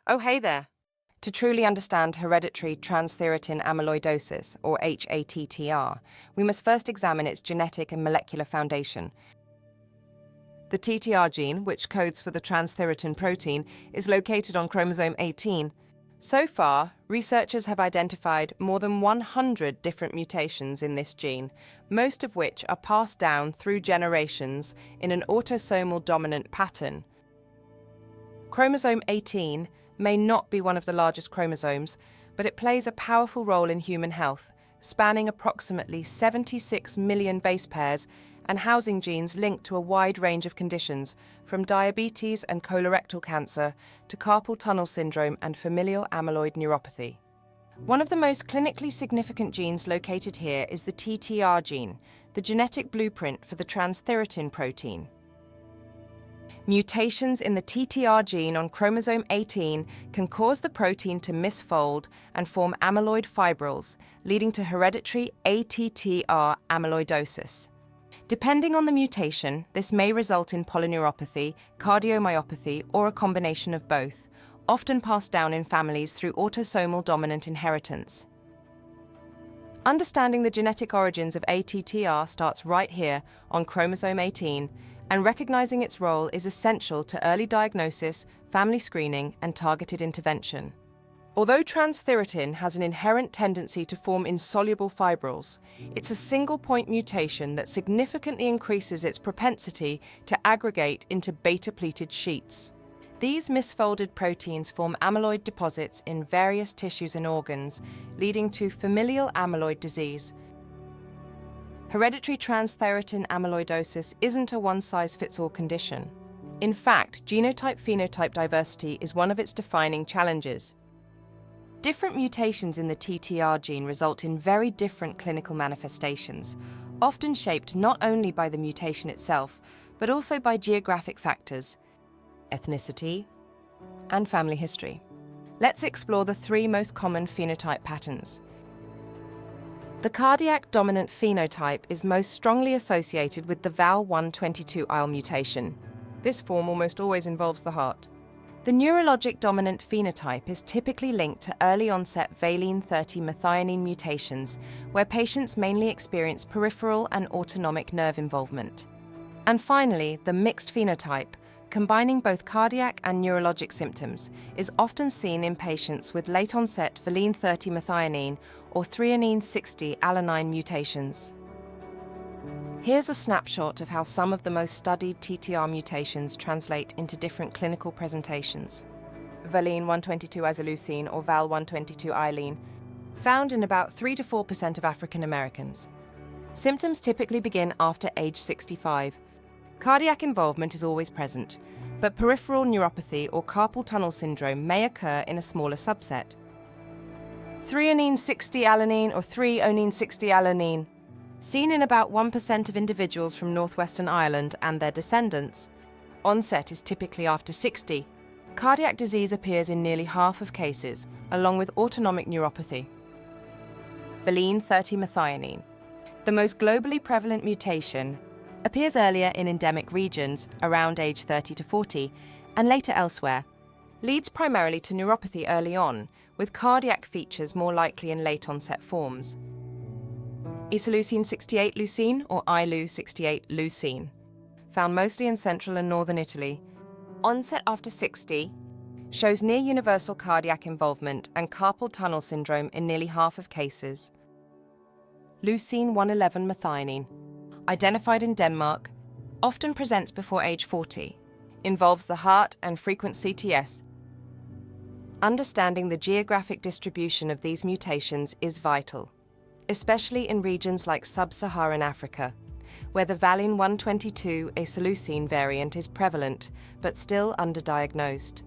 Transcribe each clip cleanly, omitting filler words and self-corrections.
Oh, hey there. To truly understand hereditary transthyretin amyloidosis, or hATTR, we must first examine its genetic and molecular foundation. The TTR gene, which codes for the transthyretin protein, is located on chromosome 18. So far, researchers have identified more than 100 different mutations in this gene, most of which are passed down through generations in an autosomal dominant pattern. Chromosome 18 may not be one of the largest chromosomes, but it plays a powerful role in human health, spanning approximately 76 million base pairs and housing genes linked to a wide range of conditions, from diabetes and colorectal cancer to carpal tunnel syndrome and familial amyloid neuropathy. One of the most clinically significant genes located here is the TTR gene, the genetic blueprint for the transthyretin protein. Mutations in the TTR gene on chromosome 18 can cause the protein to misfold and form amyloid fibrils, leading to hereditary ATTR amyloidosis. Depending on the mutation, this may result in polyneuropathy, cardiomyopathy, or a combination of both, often passed down in families through autosomal dominant inheritance. Understanding the genetic origins of ATTR starts right here on chromosome 18, and recognizing its role is essential to early diagnosis, family screening, and targeted intervention. Although transthyretin has an inherent tendency to form insoluble fibrils, it's a single-point mutation that significantly increases its propensity to aggregate into beta-pleated sheets. These misfolded proteins form amyloid deposits in various tissues and organs, leading to familial amyloid disease. Hereditary transthyretin amyloidosis isn't a one-size-fits-all condition. In fact, genotype-phenotype diversity is one of its defining challenges. Different mutations in the TTR gene result in very different clinical manifestations, often shaped not only by the mutation itself, but also by geographic factors, ethnicity, and family history. Let's explore the three most common phenotype patterns. The cardiac-dominant phenotype is most strongly associated with the Val122I mutation. This form almost always involves the heart. The neurologic-dominant phenotype is typically linked to early-onset valine-30 methionine mutations, where patients mainly experience peripheral and autonomic nerve involvement. And finally, the mixed phenotype, combining both cardiac and neurologic symptoms, is often seen in patients with late-onset valine-30 methionine or threonine 60 alanine mutations. Here's a snapshot of how some of the most studied TTR mutations translate into different clinical presentations. Valine-122-isoleucine or Val122-iline, found in about 3 to 4% of African Americans. Symptoms typically begin after age 65. Cardiac involvement is always present, but peripheral neuropathy or carpal tunnel syndrome may occur in a smaller subset. Threonine 60 alanine or threonine 60 alanine, seen in about 1% of individuals from northwestern Ireland and their descendants. Onset is typically after 60. Cardiac disease appears in nearly half of cases, along with autonomic neuropathy. Valine-30 methionine, the most globally prevalent mutation, appears earlier in endemic regions, around age 30 to 40, and later elsewhere. Leads primarily to neuropathy early on, with cardiac features more likely in late-onset forms. Isoleucine 68 leucine or ILU 68 leucine, found mostly in central and northern Italy. Onset after 60, shows near universal cardiac involvement and carpal tunnel syndrome in nearly half of cases. Leucine 111 methionine, identified in Denmark, often presents before age 40, involves the heart and frequent CTS. Understanding the geographic distribution of these mutations is vital, especially in regions like sub-Saharan Africa, where the Valine-122 isoleucine variant is prevalent but still underdiagnosed.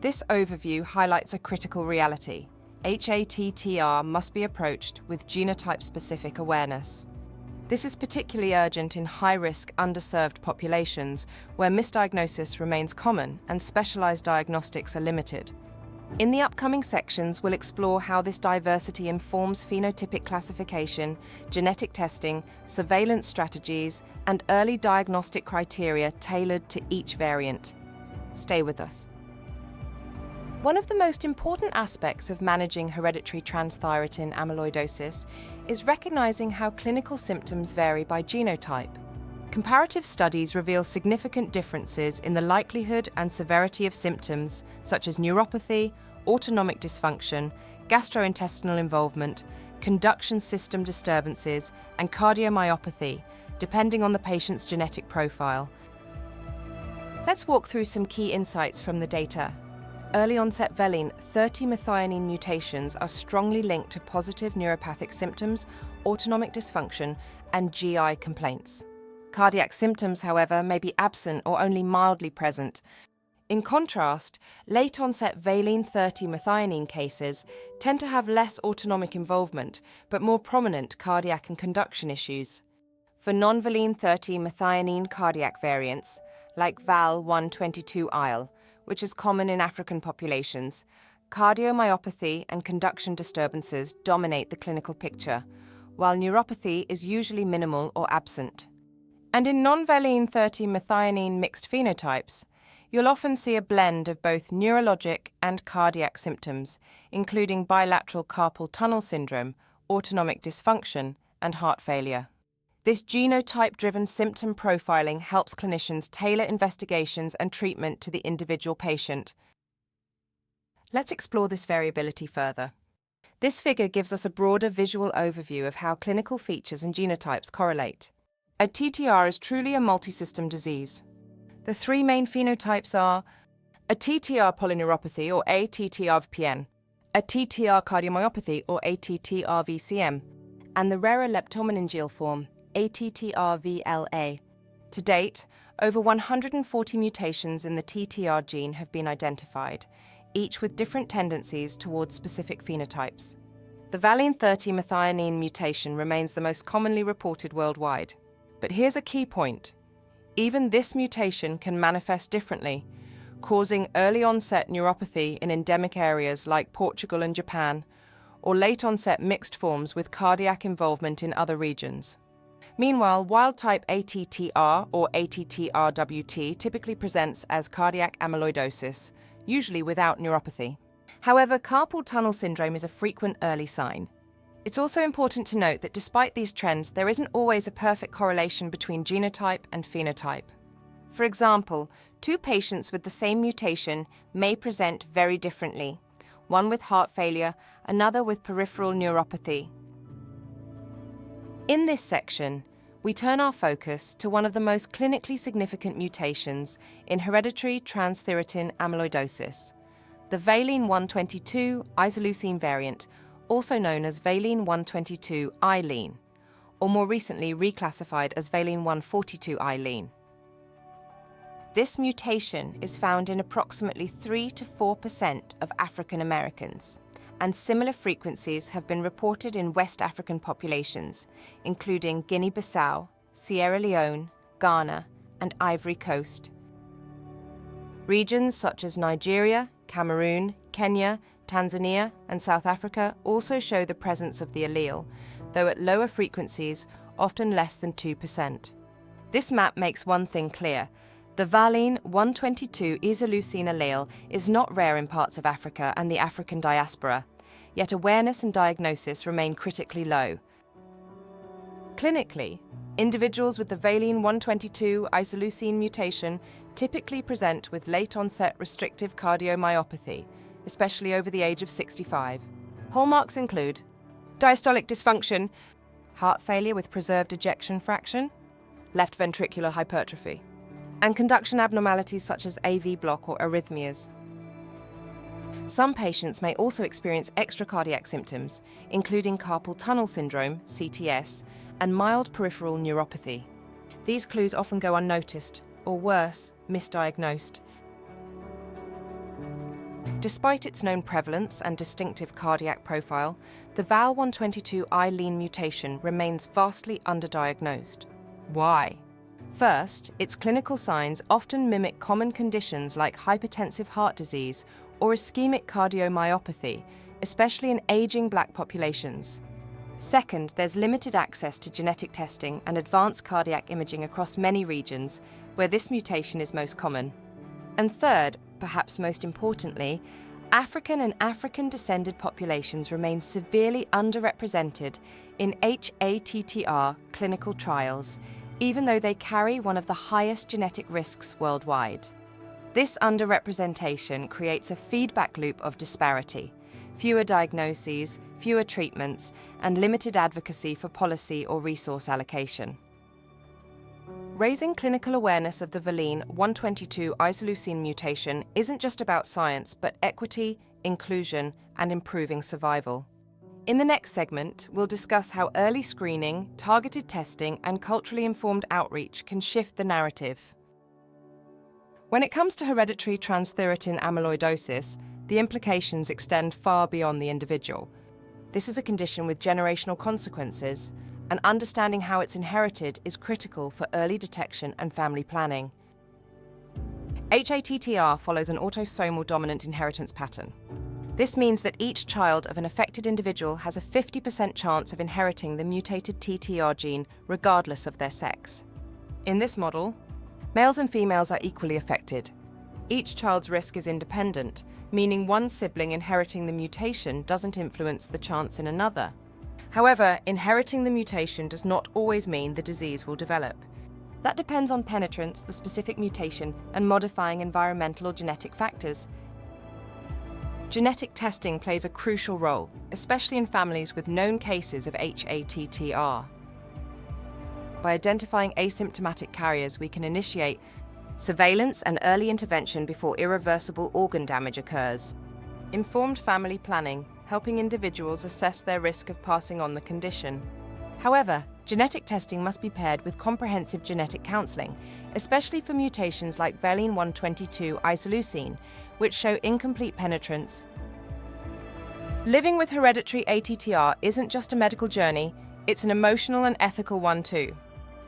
This overview highlights a critical reality. hATTR must be approached with genotype-specific awareness. This is particularly urgent in high-risk, underserved populations where misdiagnosis remains common and specialized diagnostics are limited. In the upcoming sections, we'll explore how this diversity informs phenotypic classification, genetic testing, surveillance strategies, and early diagnostic criteria tailored to each variant. Stay with us. One of the most important aspects of managing hereditary transthyretin amyloidosis is recognizing how clinical symptoms vary by genotype. Comparative studies reveal significant differences in the likelihood and severity of symptoms such as neuropathy, autonomic dysfunction, gastrointestinal involvement, conduction system disturbances, and cardiomyopathy, depending on the patient's genetic profile. Let's walk through some key insights from the data. Early-onset valine 30-methionine mutations are strongly linked to positive neuropathic symptoms, autonomic dysfunction, and GI complaints. Cardiac symptoms, however, may be absent or only mildly present. In contrast, late-onset valine 30-methionine cases tend to have less autonomic involvement, but more prominent cardiac and conduction issues. For non-valine 30-methionine cardiac variants, like Val-122-IL, which is common in African populations, cardiomyopathy and conduction disturbances dominate the clinical picture, while neuropathy is usually minimal or absent. And in non-valine 30-methionine mixed phenotypes, you'll often see a blend of both neurologic and cardiac symptoms, including bilateral carpal tunnel syndrome, autonomic dysfunction, and heart failure. This genotype-driven symptom profiling helps clinicians tailor investigations and treatment to the individual patient. Let's explore this variability further. This figure gives us a broader visual overview of how clinical features and genotypes correlate. ATTR is truly a multisystem disease. The three main phenotypes are ATTR polyneuropathy, or ATTR-VPN, ATTR cardiomyopathy, or ATTR-VCM, and the rarer leptomeningeal form, ATTR-VLA. To date, over 140 mutations in the TTR gene have been identified, each with different tendencies towards specific phenotypes. The valine 30-methionine mutation remains the most commonly reported worldwide. But here's a key point. Even this mutation can manifest differently, causing early-onset neuropathy in endemic areas like Portugal and Japan, or late-onset mixed forms with cardiac involvement in other regions. Meanwhile, wild-type ATTR or ATTR-WT typically presents as cardiac amyloidosis, usually without neuropathy. However, carpal tunnel syndrome is a frequent early sign. It's also important to note that despite these trends, there isn't always a perfect correlation between genotype and phenotype. For example, two patients with the same mutation may present very differently, one with heart failure, another with peripheral neuropathy. In this section, we turn our focus to one of the most clinically significant mutations in hereditary transthyretin amyloidosis, the valine 122 isoleucine variant, also known as valine 122-I-lean, or more recently reclassified as valine 142-I-lean. This mutation is found in approximately 3 to 4% of African Americans, and similar frequencies have been reported in West African populations, including Guinea-Bissau, Sierra Leone, Ghana, and Ivory Coast. Regions such as Nigeria, Cameroon, Kenya, Tanzania, and South Africa also show the presence of the allele, though at lower frequencies, often less than 2%. This map makes one thing clear. The valine 122 isoleucine allele is not rare in parts of Africa and the African diaspora, yet awareness and diagnosis remain critically low. Clinically, individuals with the valine 122 isoleucine mutation typically present with late-onset restrictive cardiomyopathy, especially over the age of 65. Hallmarks include diastolic dysfunction, heart failure with preserved ejection fraction, left ventricular hypertrophy, and conduction abnormalities such as AV block or arrhythmias. Some patients may also experience extracardiac symptoms, including carpal tunnel syndrome, CTS, and mild peripheral neuropathy. These clues often go unnoticed, or worse, misdiagnosed. Despite its known prevalence and distinctive cardiac profile, the Val122I-lean mutation remains vastly underdiagnosed. Why? First, its clinical signs often mimic common conditions like hypertensive heart disease or ischemic cardiomyopathy, especially in aging Black populations. Second, there's limited access to genetic testing and advanced cardiac imaging across many regions where this mutation is most common. And third, perhaps most importantly, African and African-descended populations remain severely underrepresented in hATTR clinical trials, even though they carry one of the highest genetic risks worldwide. This underrepresentation creates a feedback loop of disparity: fewer diagnoses, fewer treatments, and limited advocacy for policy or resource allocation. Raising clinical awareness of the valine 122 isoleucine mutation isn't just about science, but equity, inclusion, and improving survival. In the next segment, we'll discuss how early screening, targeted testing, and culturally informed outreach can shift the narrative. When it comes to hereditary transthyretin amyloidosis, the implications extend far beyond the individual. This is a condition with generational consequences, and understanding how it's inherited is critical for early detection and family planning. hATTR follows an autosomal dominant inheritance pattern. This means that each child of an affected individual has a 50% chance of inheriting the mutated TTR gene regardless of their sex. In this model, males and females are equally affected. Each child's risk is independent, meaning one sibling inheriting the mutation doesn't influence the chance in another. However, inheriting the mutation does not always mean the disease will develop. That depends on penetrance, the specific mutation, and modifying environmental or genetic factors. Genetic testing plays a crucial role, especially in families with known cases of hATTR. By identifying asymptomatic carriers, we can initiate surveillance and early intervention before irreversible organ damage occurs. Informed family planning, helping individuals assess their risk of passing on the condition. However, genetic testing must be paired with comprehensive genetic counseling, especially for mutations like valine 122 isoleucine, which show incomplete penetrance. Living with hereditary ATTR isn't just a medical journey, it's an emotional and ethical one too.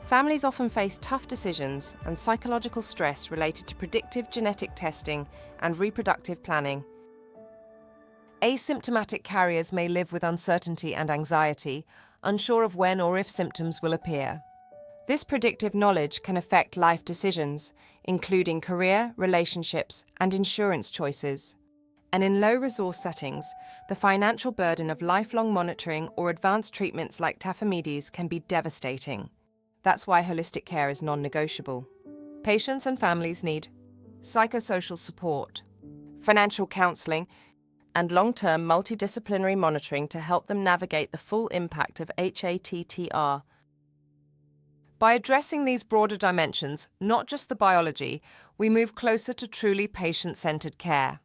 Families often face tough decisions and psychological stress related to predictive genetic testing and reproductive planning. Asymptomatic carriers may live with uncertainty and anxiety, unsure of when or if symptoms will appear. This predictive knowledge can affect life decisions, including career, relationships, and insurance choices. And in low-resource settings, the financial burden of lifelong monitoring or advanced treatments like tafamidis can be devastating. That's why holistic care is non-negotiable. Patients and families need psychosocial support, financial counseling, and long-term multidisciplinary monitoring to help them navigate the full impact of hATTR. By addressing these broader dimensions, not just the biology, we move closer to truly patient-centered care.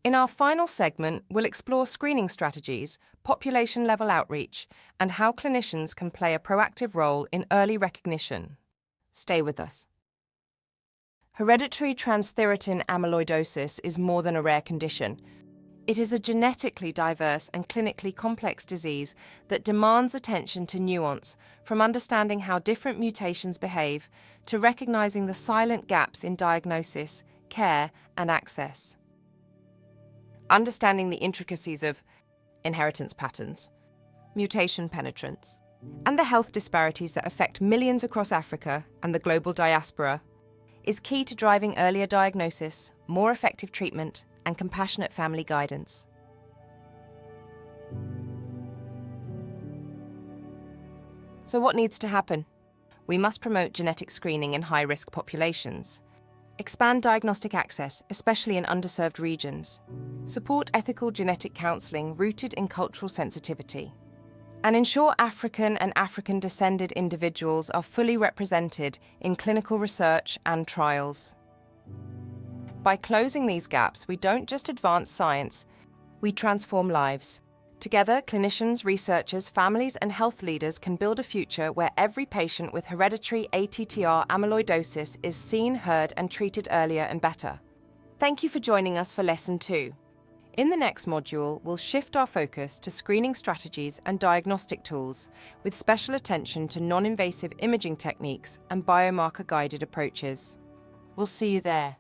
In our final segment, we'll explore screening strategies, population-level outreach, and how clinicians can play a proactive role in early recognition. Stay with us. Hereditary transthyretin amyloidosis is more than a rare condition. It is a genetically diverse and clinically complex disease that demands attention to nuance, from understanding how different mutations behave to recognizing the silent gaps in diagnosis, care, and access. Understanding the intricacies of inheritance patterns, mutation penetrance, and the health disparities that affect millions across Africa and the global diaspora is key to driving earlier diagnosis, more effective treatment, and compassionate family guidance. So what needs to happen? We must promote genetic screening in high-risk populations, expand diagnostic access, especially in underserved regions, support ethical genetic counseling rooted in cultural sensitivity, and ensure African and African-descended individuals are fully represented in clinical research and trials. By closing these gaps, we don't just advance science, we transform lives. Together, clinicians, researchers, families, and health leaders can build a future where every patient with hereditary ATTR amyloidosis is seen, heard, and treated earlier and better. Thank you for joining us for Lesson 2. In the next module, we'll shift our focus to screening strategies and diagnostic tools, with special attention to non-invasive imaging techniques and biomarker-guided approaches. We'll see you there.